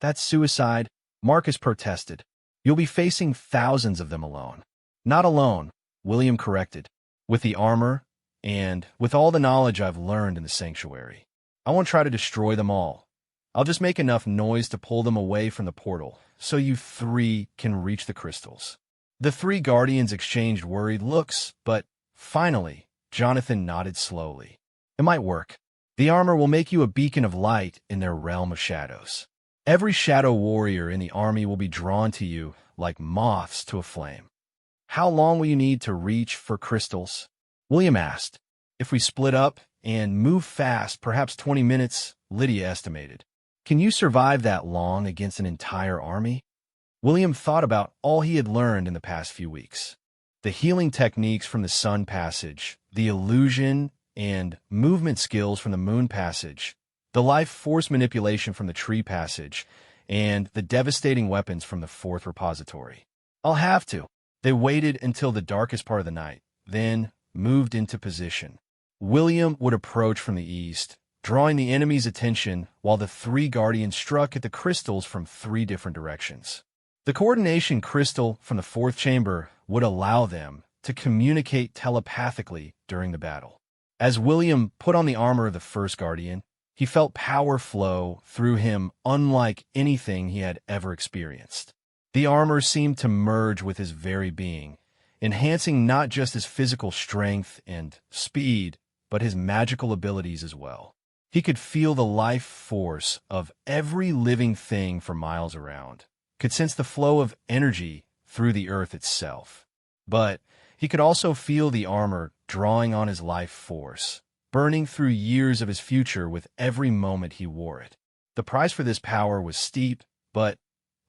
That's suicide, Marcus protested. You'll be facing thousands of them alone. Not alone, William corrected. With the armor, and with all the knowledge I've learned in the sanctuary. I won't try to destroy them all. I'll just make enough noise to pull them away from the portal, so you 3 can reach the crystals. The 3 guardians exchanged worried looks, but finally, Jonathan nodded slowly. It might work. The armor will make you a beacon of light in their realm of shadows. Every shadow warrior in the army will be drawn to you like moths to a flame. How long will you need to reach for crystals? William asked. If we split up and move fast, perhaps 20 minutes, Lydia estimated. Can you survive that long against an entire army? William thought about all he had learned in the past few weeks. The healing techniques from the sun passage, the illusion and movement skills from the moon passage, the life force manipulation from the tree passage, and the devastating weapons from the 4th repository. I'll have to. They waited until the darkest part of the night, then moved into position. William would approach from the east, drawing the enemy's attention while the 3 guardians struck at the crystals from 3 different directions. The coordination crystal from the 4th chamber would allow them to communicate telepathically during the battle. As William put on the armor of the first guardian, he felt power flow through him unlike anything he had ever experienced. The armor seemed to merge with his very being, enhancing not just his physical strength and speed, but his magical abilities as well. He could feel the life force of every living thing for miles around, could sense the flow of energy through the earth itself. But he could also feel the armor drawing on his life force, burning through years of his future with every moment he wore it. The price for this power was steep, but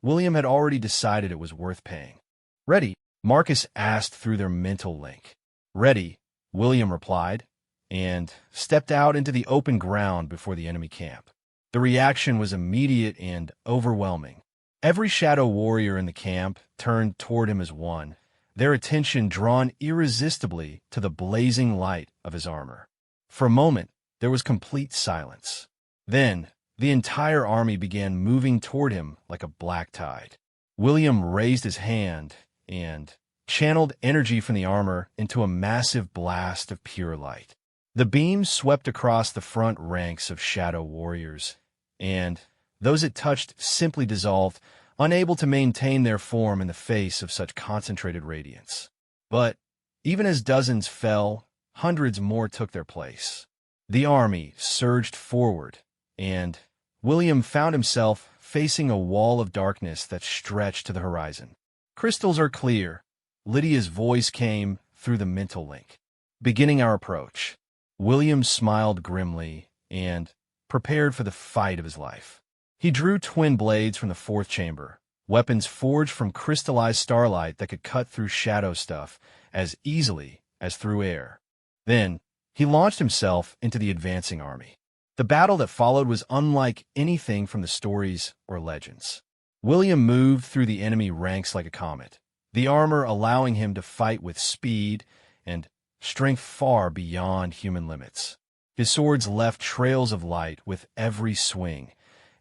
William had already decided it was worth paying. Ready? Marcus asked through their mental link. Ready, William replied, and stepped out into the open ground before the enemy camp. The reaction was immediate and overwhelming. Every shadow warrior in the camp turned toward him as one, their attention drawn irresistibly to the blazing light of his armor. For a moment, there was complete silence. Then, the entire army began moving toward him like a black tide. William raised his hand and channeled energy from the armor into a massive blast of pure light. The beam swept across the front ranks of shadow warriors, and those it touched simply dissolved, unable to maintain their form in the face of such concentrated radiance. But even as dozens fell, hundreds more took their place. The army surged forward, and William found himself facing a wall of darkness that stretched to the horizon. "Crystals are clear," Lydia's voice came through the mental link. "Beginning our approach." William smiled grimly and prepared for the fight of his life. He drew twin blades from the fourth chamber, weapons forged from crystallized starlight that could cut through shadow stuff as easily as through air. Then, he launched himself into the advancing army. The battle that followed was unlike anything from the stories or legends. William moved through the enemy ranks like a comet, the armor allowing him to fight with speed and strength far beyond human limits. His swords left trails of light with every swing,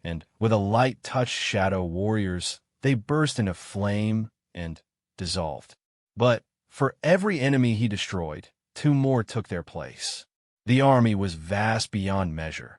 and with a light touch shadow warriors, they burst into flame and dissolved. But for every enemy he destroyed, two more took their place. The army was vast beyond measure,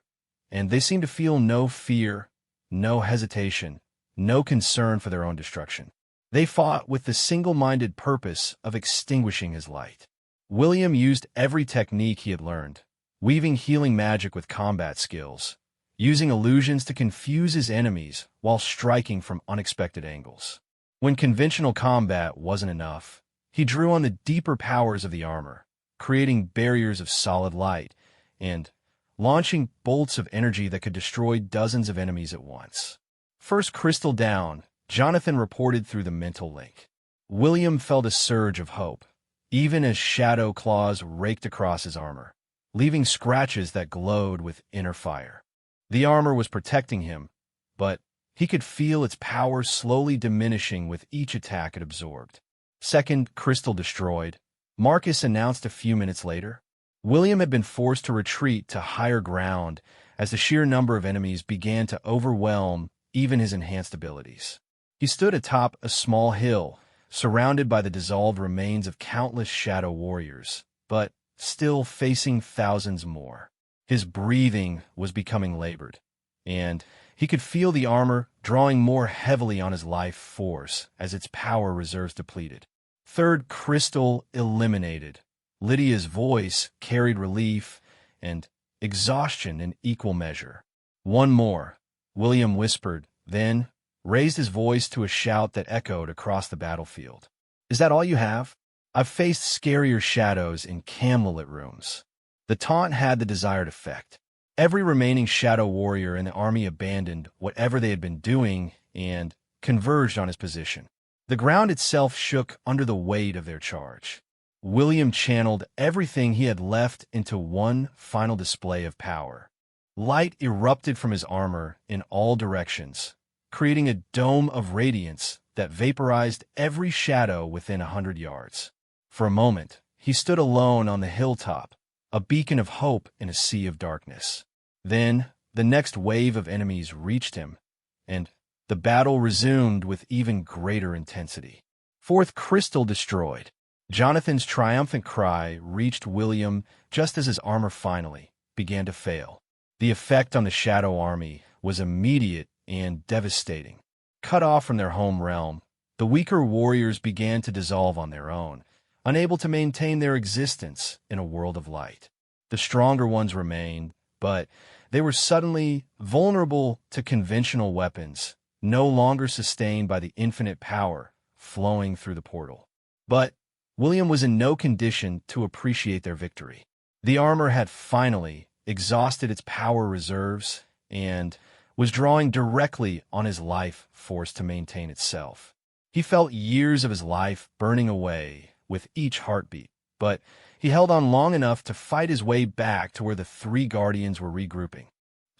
and they seemed to feel no fear, no hesitation, no concern for their own destruction. They fought with the single-minded purpose of extinguishing his light. William used every technique he had learned, weaving healing magic with combat skills, using illusions to confuse his enemies while striking from unexpected angles. When conventional combat wasn't enough, he drew on the deeper powers of the armor, creating barriers of solid light and launching bolts of energy that could destroy dozens of enemies at once. First crystal down, Jonathan reported through the mental link. William felt a surge of hope, even as shadow claws raked across his armor, leaving scratches that glowed with inner fire. The armor was protecting him, but he could feel its power slowly diminishing with each attack it absorbed. Second crystal destroyed, Marcus announced a few minutes later. William had been forced to retreat to higher ground as the sheer number of enemies began to overwhelm even his enhanced abilities. He stood atop a small hill, surrounded by the dissolved remains of countless shadow warriors, but still facing thousands more. His breathing was becoming labored, and he could feel the armor drawing more heavily on his life force as its power reserves depleted. Third crystal eliminated. Lydia's voice carried relief and exhaustion in equal measure. "One more," William whispered, then raised his voice to a shout that echoed across the battlefield. "Is that all you have? I've faced scarier shadows in candlelit rooms." The taunt had the desired effect. Every remaining shadow warrior in the army abandoned whatever they had been doing and converged on his position. The ground itself shook under the weight of their charge. William channeled everything he had left into one final display of power. Light erupted from his armor in all directions, creating a dome of radiance that vaporized every shadow within 100 yards. For a moment, he stood alone on the hilltop, a beacon of hope in a sea of darkness. Then, the next wave of enemies reached him, and the battle resumed with even greater intensity. Fourth crystal destroyed. Jonathan's triumphant cry reached William just as his armor finally began to fail. The effect on the Shadow Army was immediate and devastating. Cut off from their home realm, the weaker warriors began to dissolve on their own, unable to maintain their existence in a world of light. The stronger ones remained, but they were suddenly vulnerable to conventional weapons, no longer sustained by the infinite power flowing through the portal. But William was in no condition to appreciate their victory. The armor had finally exhausted its power reserves and was drawing directly on his life force to maintain itself. He felt years of his life burning away with each heartbeat, but he held on long enough to fight his way back to where the three guardians were regrouping.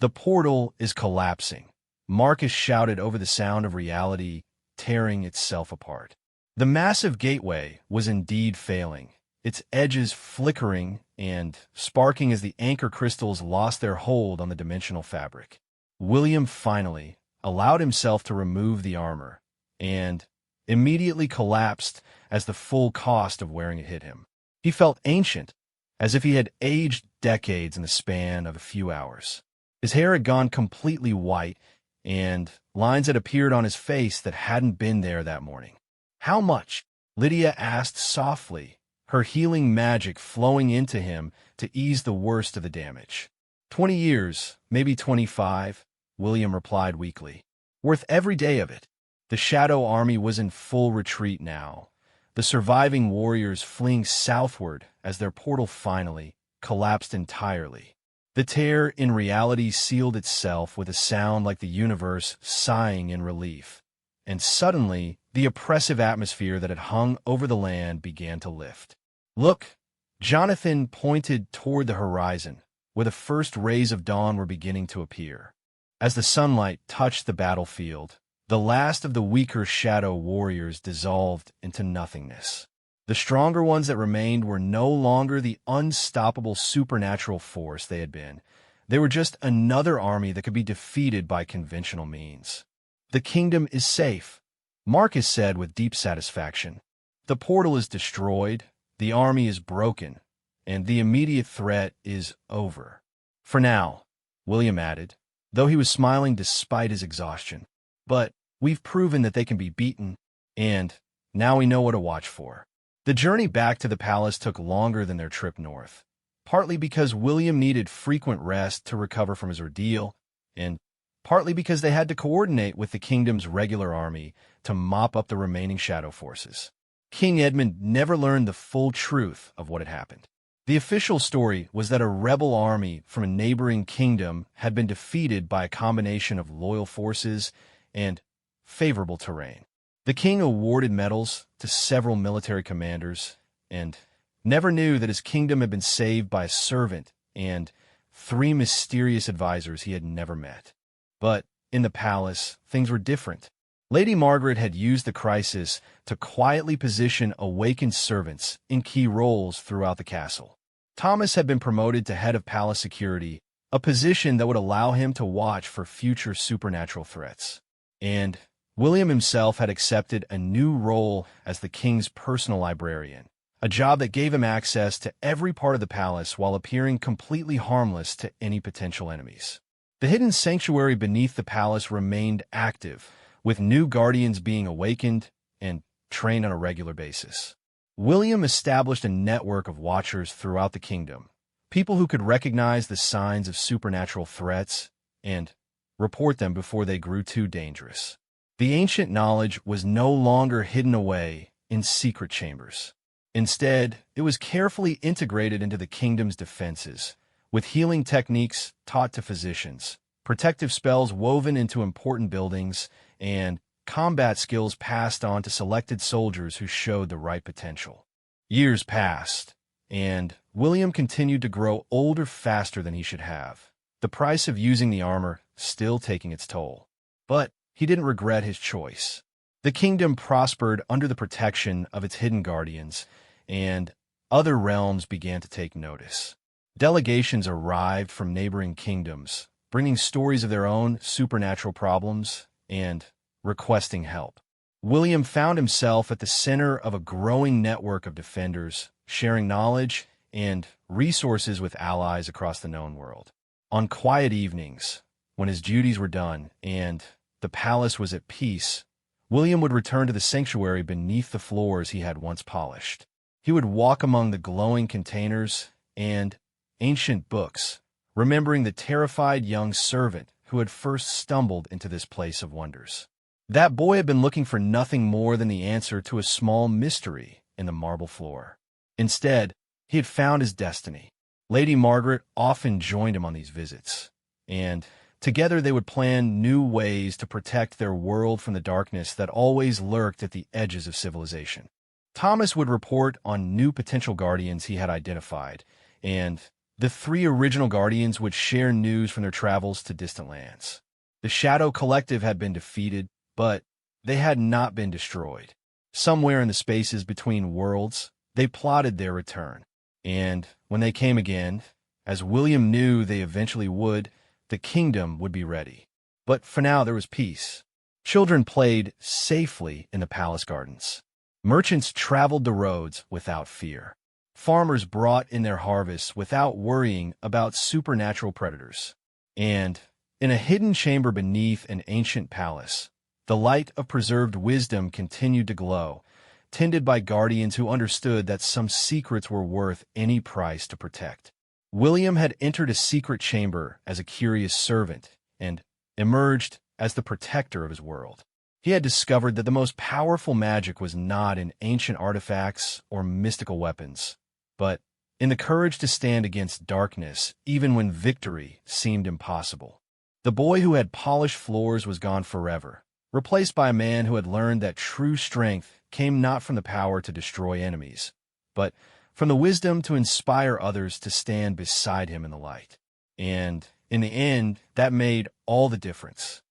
"The portal is collapsing," Marcus shouted over the sound of reality tearing itself apart. The massive gateway was indeed failing, its edges flickering and sparking as the anchor crystals lost their hold on the dimensional fabric. William finally allowed himself to remove the armor, and immediately collapsed as the full cost of wearing it hit him. He felt ancient, as if he had aged decades in the span of a few hours. His hair had gone completely white, and lines had appeared on his face that hadn't been there that morning. "How much?" Lydia asked softly, her healing magic flowing into him to ease the worst of the damage. 20 years, maybe 25, William replied weakly. "Worth every day of it." The Shadow Army was in full retreat now, the surviving warriors fleeing southward as their portal finally collapsed entirely. The tear in reality sealed itself with a sound like the universe sighing in relief, and suddenly the oppressive atmosphere that had hung over the land began to lift. "Look!" Jonathan pointed toward the horizon, where the first rays of dawn were beginning to appear. As the sunlight touched the battlefield, the last of the weaker shadow warriors dissolved into nothingness. The stronger ones that remained were no longer the unstoppable supernatural force they had been. They were just another army that could be defeated by conventional means. "The kingdom is safe," Marcus said with deep satisfaction. "The portal is destroyed, the army is broken, and the immediate threat is over. For now," William added, though he was smiling despite his exhaustion. "But we've proven that they can be beaten, and now we know what to watch for." The journey back to the palace took longer than their trip north, partly because William needed frequent rest to recover from his ordeal, and partly because they had to coordinate with the kingdom's regular army to mop up the remaining shadow forces. King Edmund never learned the full truth of what had happened. The official story was that a rebel army from a neighboring kingdom had been defeated by a combination of loyal forces and favorable terrain. The king awarded medals to several military commanders and never knew that his kingdom had been saved by a servant and 3 mysterious advisors he had never met. But in the palace, things were different. Lady Margaret had used the crisis to quietly position awakened servants in key roles throughout the castle. Thomas had been promoted to head of palace security, a position that would allow him to watch for future supernatural threats. And William himself had accepted a new role as the king's personal librarian, a job that gave him access to every part of the palace while appearing completely harmless to any potential enemies. The hidden sanctuary beneath the palace remained active, with new guardians being awakened and trained on a regular basis. William established a network of watchers throughout the kingdom, people who could recognize the signs of supernatural threats and report them before they grew too dangerous. The ancient knowledge was no longer hidden away in secret chambers. Instead, it was carefully integrated into the kingdom's defenses, with healing techniques taught to physicians, protective spells woven into important buildings, and combat skills passed on to selected soldiers who showed the right potential. Years passed, and William continued to grow older faster than he should have, the price of using the armor still taking its toll. But he didn't regret his choice. The kingdom prospered under the protection of its hidden guardians, and other realms began to take notice. Delegations arrived from neighboring kingdoms, bringing stories of their own supernatural problems and requesting help. William found himself at the center of a growing network of defenders, sharing knowledge and resources with allies across the known world. On quiet evenings, when his duties were done and the palace was at peace, William would return to the sanctuary beneath the floors he had once polished. He would walk among the glowing containers and ancient books, remembering the terrified young servant who had first stumbled into this place of wonders. That boy had been looking for nothing more than the answer to a small mystery in the marble floor. Instead, he had found his destiny. Lady Margaret often joined him on these visits, and together they would plan new ways to protect their world from the darkness that always lurked at the edges of civilization. Thomas would report on new potential guardians he had identified, and the 3 original guardians would share news from their travels to distant lands. The Shadow Collective had been defeated, but they had not been destroyed. Somewhere in the spaces between worlds, they plotted their return. And when they came again, as William knew they eventually would, the kingdom would be ready. But for now there was peace. Children played safely in the palace gardens. Merchants traveled the roads without fear. farmers brought in their harvests without worrying about supernatural predators. And, in a hidden chamber beneath an ancient palace, the light of preserved wisdom continued to glow, tended by guardians who understood that some secrets were worth any price to protect. William had entered a secret chamber as a curious servant and emerged as the protector of his world. He had discovered that the most powerful magic was not in ancient artifacts or mystical weapons, but in the courage to stand against darkness even when victory seemed impossible. The boy who had polished floors was gone forever, replaced by a man who had learned that true strength came not from the power to destroy enemies, but from the wisdom to inspire others to stand beside him in the light. And, in the end, that made all the difference.